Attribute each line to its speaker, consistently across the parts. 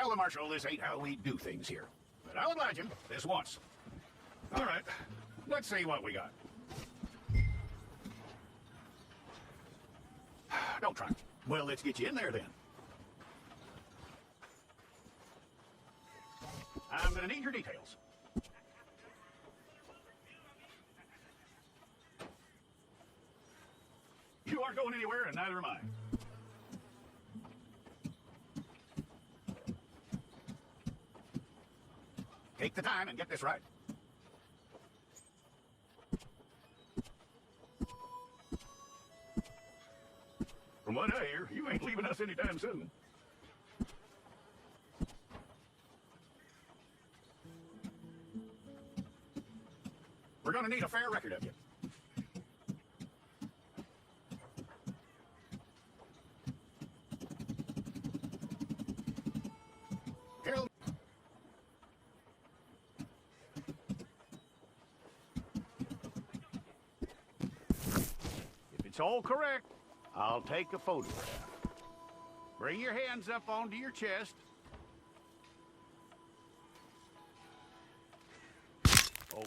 Speaker 1: tell the Marshal this ain't how we do things here. But I'll oblige him this once. All right, let's see what we got. Don't try. Well, let's get you in there then. I'm gonna need your details. You aren't going anywhere, and neither am I. Take the time and get this right. From what I hear, you ain't leaving us anytime soon. We're gonna need a fair record of you. Harold. If it's all correct, I'll take a photograph. Bring your hands up onto your chest. Okay.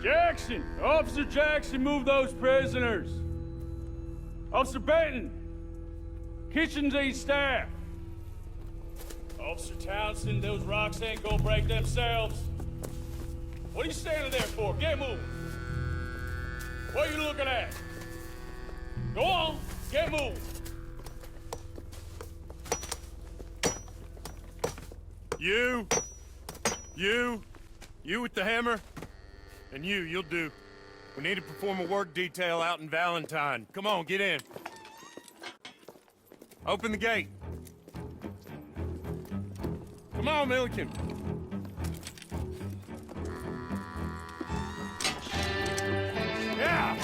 Speaker 2: Jackson! Officer Jackson, move those prisoners! Officer Benton! Kitchens aid staff! Officer Townsend, those rocks ain't gonna break themselves. What are you standing there for? Get moving! What are you looking at? Go on, get moving!
Speaker 3: You with the hammer? And you'll do. We need to perform a work detail out in Valentine. Come on, get in. Open the gate. Come on, Milliken. Yeah!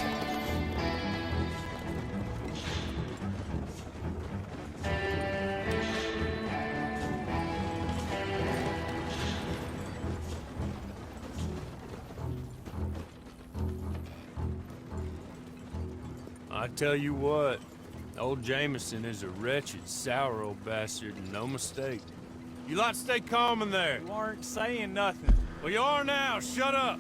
Speaker 3: I tell you what, old Jameson is a wretched, sour old bastard, and no mistake. You lot stay calm in there.
Speaker 4: You aren't saying nothing.
Speaker 3: Well, you are now. Shut up.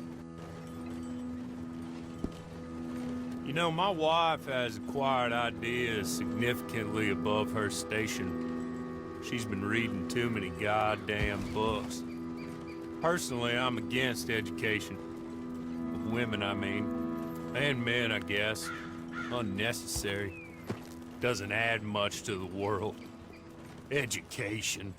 Speaker 3: You know, my wife has acquired ideas significantly above her station. She's been reading too many goddamn books. Personally, I'm against education. Of women, I mean. And men, I guess. Unnecessary. Doesn't add much to the world. Education.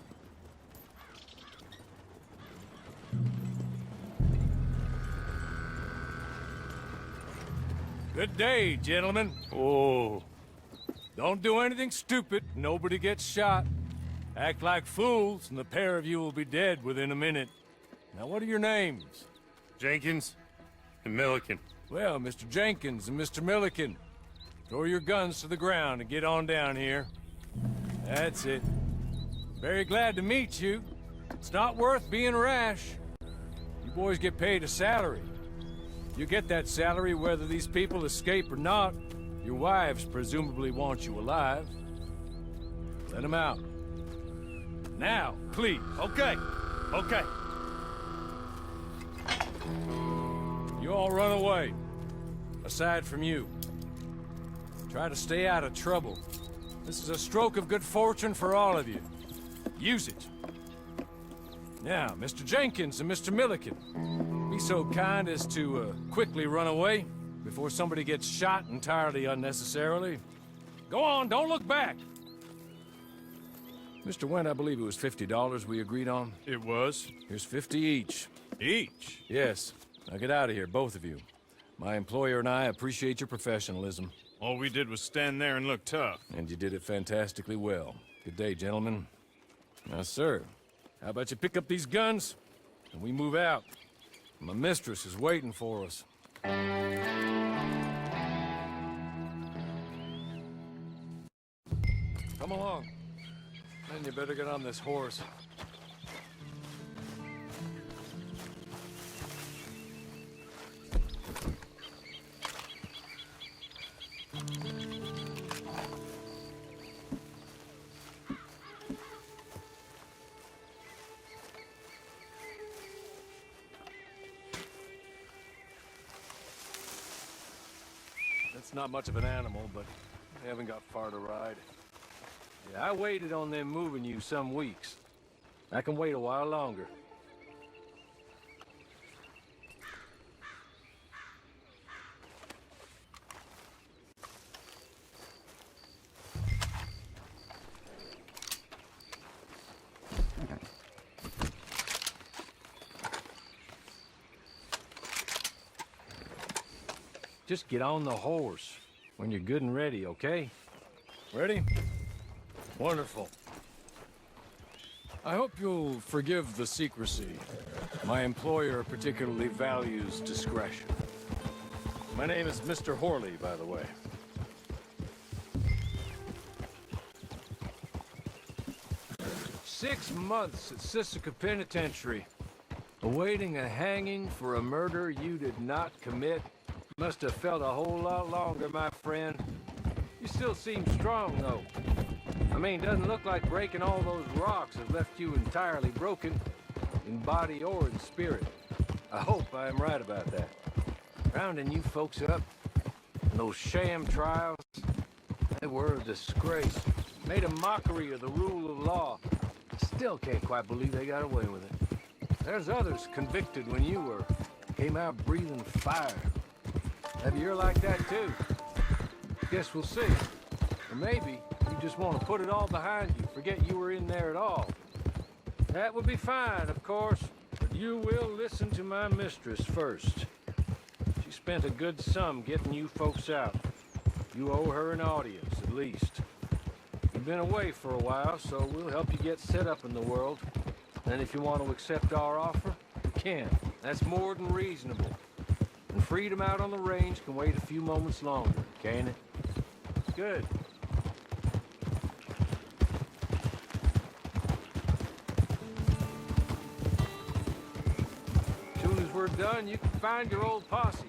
Speaker 4: Good day, gentlemen.
Speaker 3: Oh.
Speaker 4: Don't do anything stupid. Nobody gets shot. Act like fools, and the pair of you will be dead within a minute. Now, what are your names?
Speaker 3: Jenkins and Milliken.
Speaker 4: Well, Mr. Jenkins and Mr. Milliken, throw your guns to the ground and get on down here. That's it. Very glad to meet you. It's not worth being rash. You boys get paid a salary. You get that salary whether these people escape or not. Your wives presumably want you alive. Let them out. Now, please.
Speaker 3: Okay. Okay.
Speaker 4: You all run away. Aside from you. Try to stay out of trouble. This is a stroke of good fortune for all of you. Use it. Now, Mr. Jenkins and Mr. Milliken, be so kind as to quickly run away. before somebody gets shot entirely unnecessarily. Go on, don't look back! Mr. Wendt, I believe it was $50 we agreed on.
Speaker 3: It was?
Speaker 4: Here's 50 each.
Speaker 3: Each?
Speaker 4: Yes. Now get out of here, both of you. My employer and I appreciate your professionalism.
Speaker 3: All we did was stand there and look tough.
Speaker 4: And you did it fantastically well. Good day, gentlemen. Now, sir, how about you pick up these guns, and we move out? My mistress is waiting for us. Come along. Then you better get on this horse. That's not much of an animal, but they haven't got far to ride. Yeah, I waited on them moving you some weeks. I can wait a while longer. Just get on the horse when you're good and ready, okay? Ready? Wonderful. I hope you'll forgive the secrecy. My employer particularly values discretion. My name is Mr. Horley, by the way. "6 months at Sisika Penitentiary, awaiting a hanging for a murder you did not commit. Must have felt a whole lot longer, my friend. You still seem strong, though. I mean, doesn't look like breaking all those rocks has left you entirely broken, in body or in spirit. I hope I am right about that. Rounding you folks up, and those sham trials, they were a disgrace. Made a mockery of the rule of law. Still can't quite believe they got away with it. There's others convicted when you were. Came out breathing fire. Maybe you're like that too. Guess we'll see. Or maybe you just want to put it all behind you, forget you were in there at all. That would be fine, of course, but you will listen to my mistress first. She spent a good sum getting you folks out. You owe her an audience, at least. You've been away for a while, so we'll help you get set up in the world. And if you want to accept our offer, you can. That's more than reasonable. And freedom out on the range can wait a few moments longer, can't it? Good. As soon as we're done, you can find your old posse.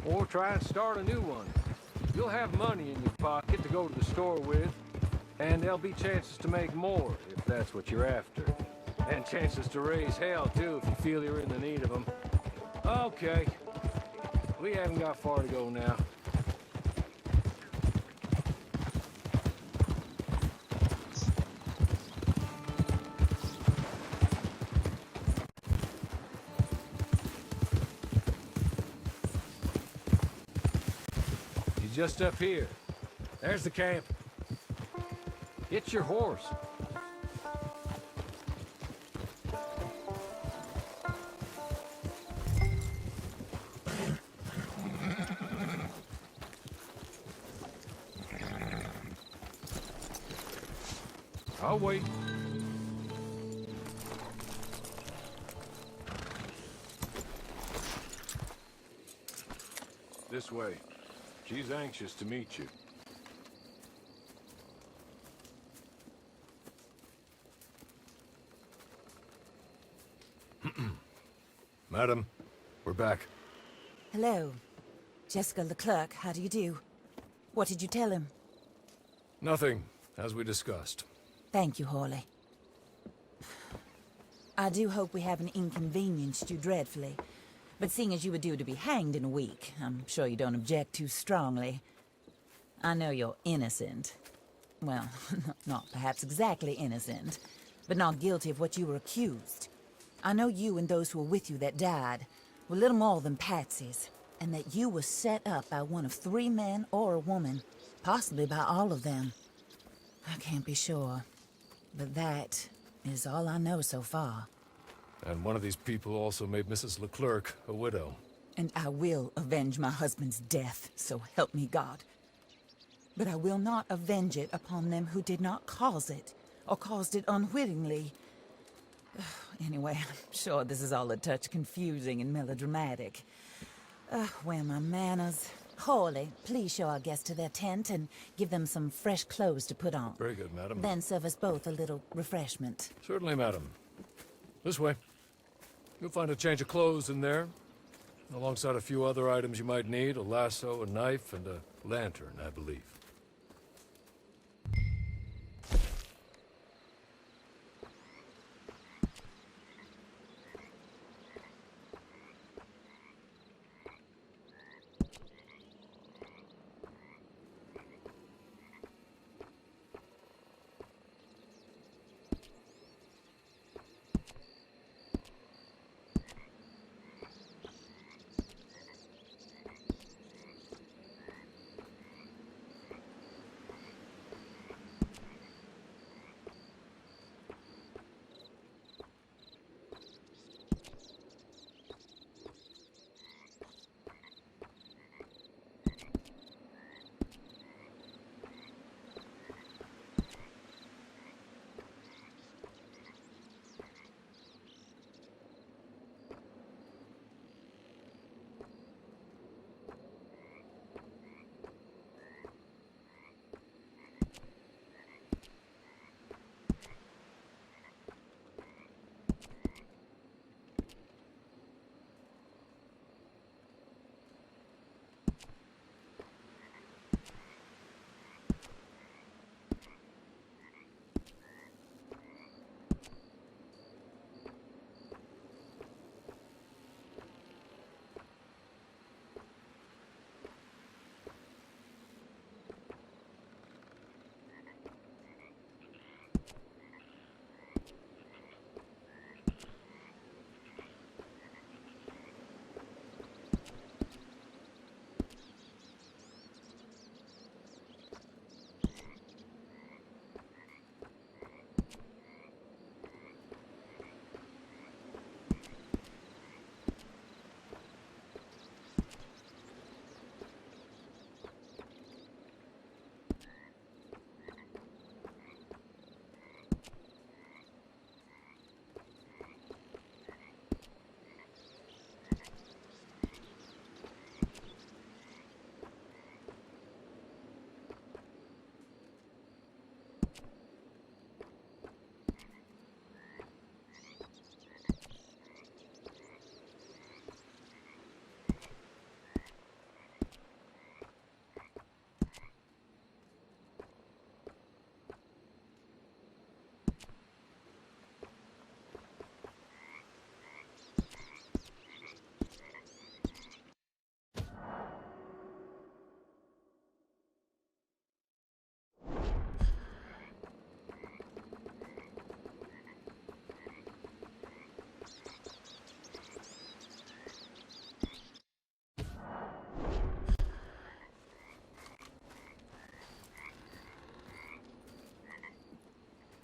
Speaker 4: Or try and start a new one. You'll have money in your pocket to go to the store with. And there'll be chances to make more, if that's what you're after. And chances to raise hell, too, if you feel you're in the need of them. Okay. We haven't got far to go now. He's just up here. There's the camp. Get your horse. I'll wait. This way. She's anxious to meet you. Madam, we're back.
Speaker 5: Hello. Jessica Leclerc, how do you do? What did you tell him?
Speaker 4: Nothing, as we discussed.
Speaker 5: Thank you, Horley. I do hope we haven't inconvenienced you dreadfully. But seeing as you were due to be hanged in a week, I'm sure you don't object too strongly. I know you're innocent. Well, not perhaps exactly innocent, but not guilty of what you were accused. I know you and those who were with you that died were little more than patsies. and that you were set up by one of 3 men or a woman, possibly by all of them. I can't be sure, but that is all I know so far.
Speaker 4: And one of these people also made Mrs. Leclerc a widow.
Speaker 5: And I will avenge my husband's death, so help me God. But I will not avenge it upon them who did not cause it, or caused it unwittingly. Anyway, I'm sure this is all a touch confusing and melodramatic. Where are my manners? Hawley, please show our guests to their tent and give them some fresh clothes to put on.
Speaker 4: Very good, madam.
Speaker 5: Then serve us both a little refreshment.
Speaker 4: Certainly, madam. This way. You'll find a change of clothes in there, alongside a few other items you might need, a lasso, a knife, and a lantern, I believe.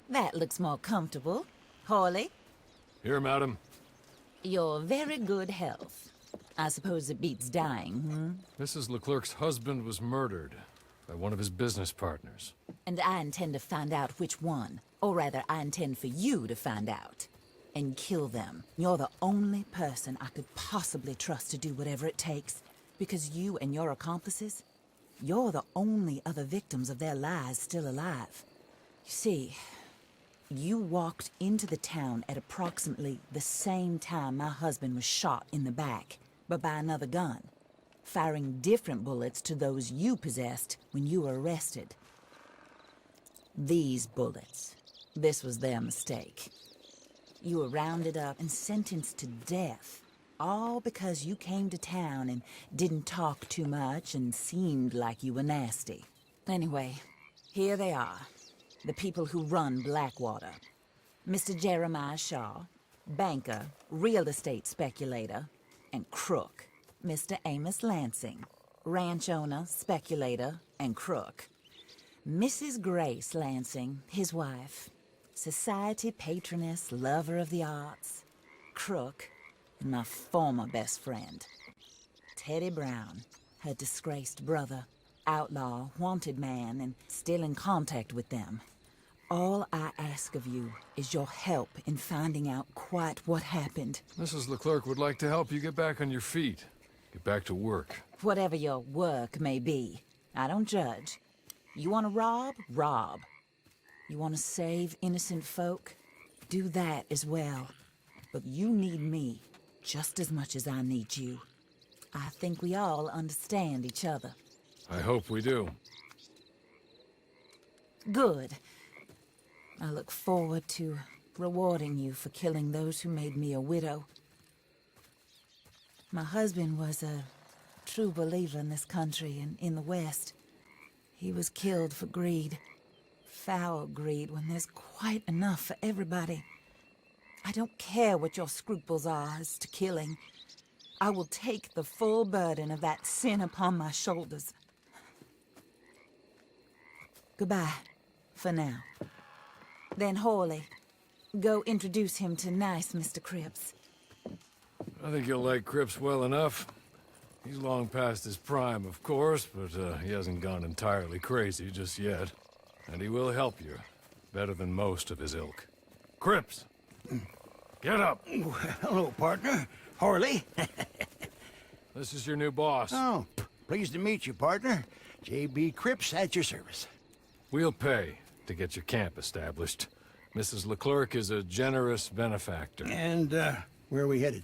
Speaker 5: That looks more comfortable. Hawley,
Speaker 4: Here, madam.
Speaker 5: your very good health. I suppose it beats dying,
Speaker 4: Mrs. Leclerc's husband was murdered by one of his business partners.
Speaker 5: And I intend to find out which one. Or rather, I intend for you to find out. And kill them. You're the only person I could possibly trust to do whatever it takes. Because you and your accomplices, you're the only other victims of their lies still alive. You see, you walked into the town at approximately the same time my husband was shot in the back, but by another gun, firing different bullets to those you possessed when you were arrested. These bullets, this was their mistake. You were rounded up and sentenced to death, all because you came to town and didn't talk too much and seemed like you were nasty. Anyway, here they are, the people who run Blackwater. Mr. Jeremiah Shaw, banker, real estate speculator, and crook, Mr. Amos Lansing, ranch owner, speculator, and crook. Mrs. Grace Lansing, his wife, society patroness, lover of the arts, crook, and my former best friend. Teddy Brown, her disgraced brother, outlaw, wanted man, and still in contact with them. All I ask of you is your help in finding out quite what happened.
Speaker 4: Mrs. Leclerc would like to help you get back on your feet. Get back to work.
Speaker 5: Whatever your work may be, I don't judge. You want to rob? Rob. You want to save innocent folk? Do that as well. But you need me just as much as I need you. I think we all understand each other.
Speaker 4: I hope we do.
Speaker 5: Good. I look forward to rewarding you for killing those who made me a widow. My husband was a true believer in this country and in the West. He was killed for greed. Foul greed when there's quite enough for everybody. I don't care what your scruples are as to killing. I will take the full burden of that sin upon my shoulders. Goodbye, for now. Then Hawley, go introduce him to nice Mr. Cripps.
Speaker 4: I think you'll like Cripps well enough. He's long past his prime, of course, but he hasn't gone entirely crazy just yet. And he will help you, better than most of his ilk. Cripps! Get up!
Speaker 6: Hello, partner. Harley.
Speaker 4: This is your new boss.
Speaker 6: Oh, pleased to meet you, partner. J.B. Cripps at your service.
Speaker 4: We'll pay to get your camp established. Mrs. Leclerc is a generous benefactor.
Speaker 6: And, where are we headed?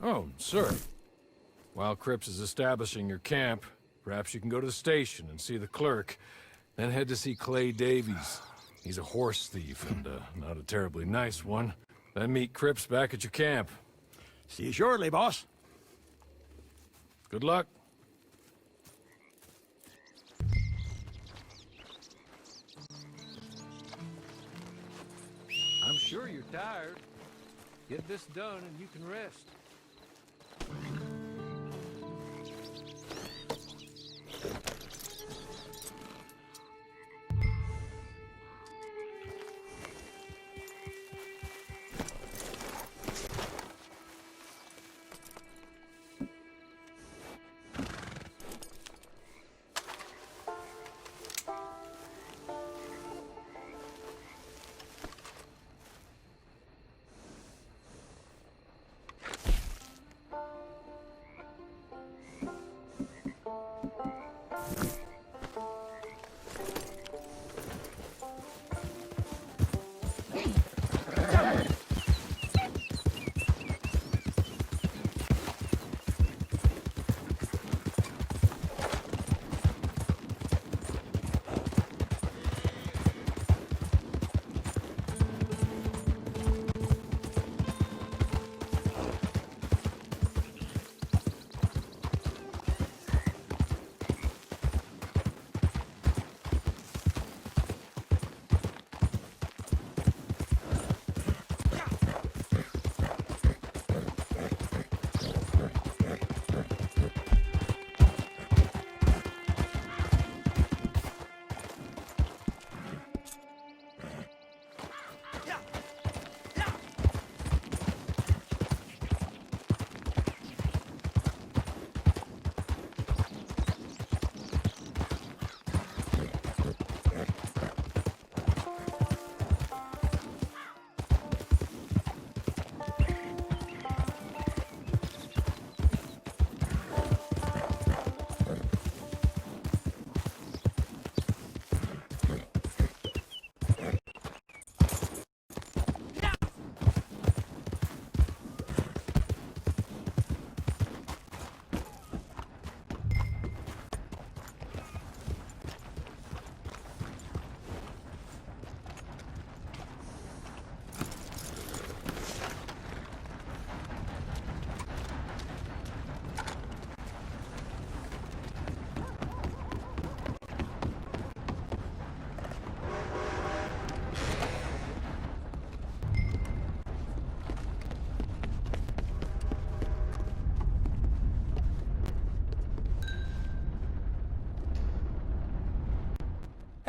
Speaker 4: Oh, sir. While Cripps is establishing your camp, perhaps you can go to the station and see the clerk, then head to see Clay Davies. He's a horse thief, and not a terribly nice one. Then meet Cripps back at your camp.
Speaker 6: See you shortly, boss.
Speaker 4: Good luck. I'm sure you're tired. Get this done and you can rest.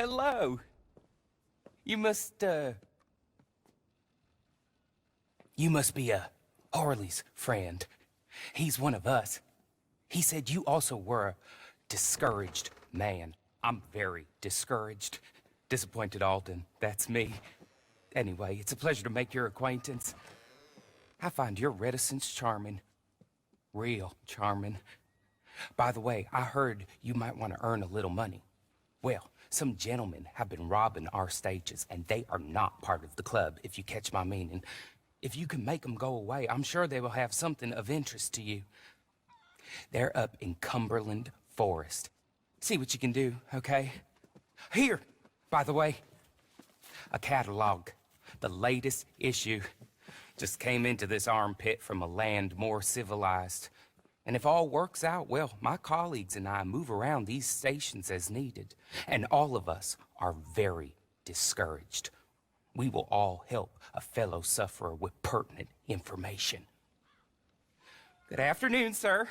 Speaker 7: Hello. You must be Harley's friend. He's one of us. He said you also were a discouraged man. I'm very discouraged. Disappointed Alden, that's me. Anyway, it's a pleasure to make your acquaintance. I find your reticence charming. Real charming. By the way, I heard you might want to earn a little money. Well, some gentlemen have been robbing our stages, and they are not part of the club, if you catch my meaning. If you can make them go away, I'm sure they will have something of interest to you. They're up in Cumberland Forest. See what you can do, okay? Here, by the way, a catalog. The latest issue. Just came into this armpit from a land more civilized. And if all works out, well, my colleagues and I move around these stations as needed. And all of us are very discouraged. We will all help a fellow sufferer with pertinent information. Good afternoon, sir.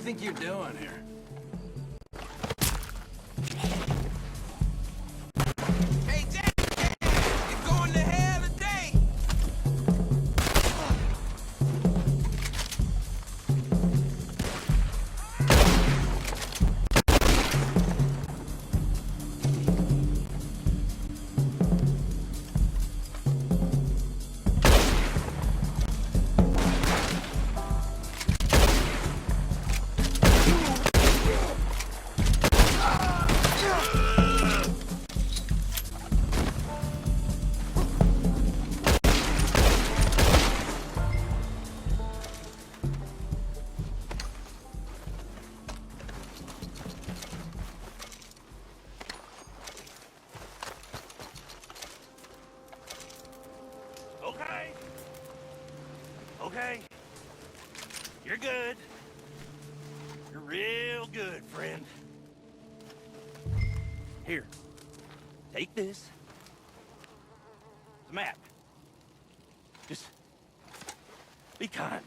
Speaker 4: you think you're doing here?
Speaker 8: Hey, Jack! You're going to hell today!
Speaker 1: Okay. Okay. You're good. You're real good, friend. Here. Take this. It's a map. Just be kind.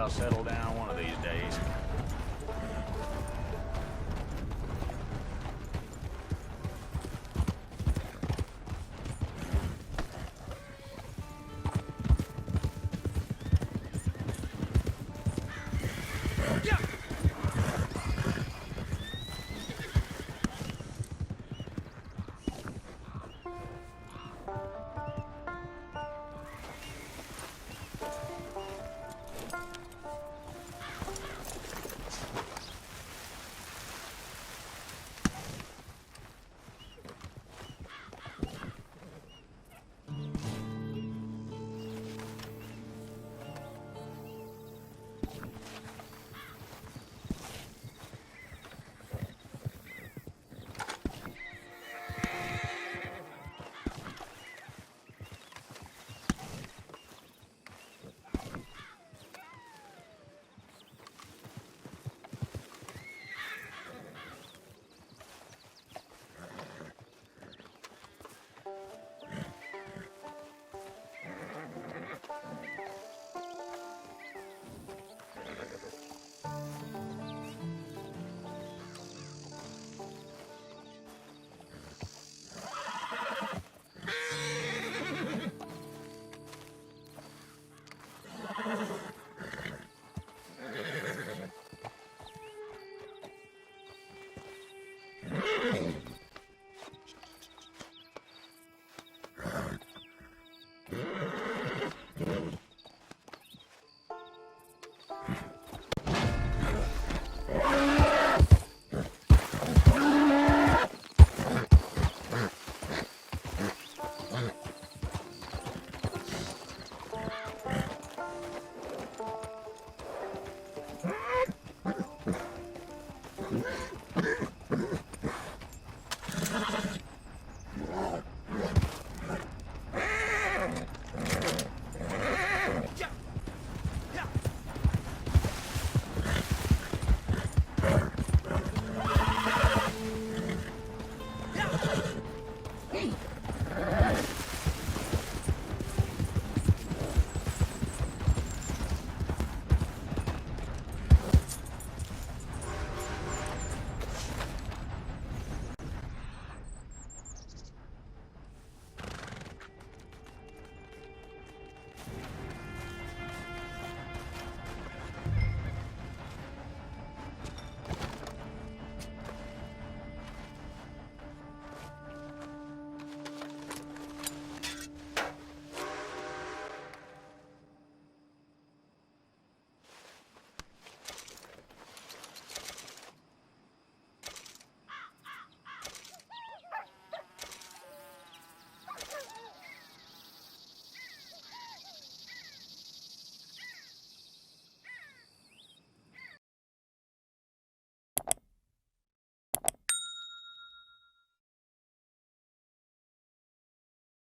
Speaker 1: I'll settle down one of these days.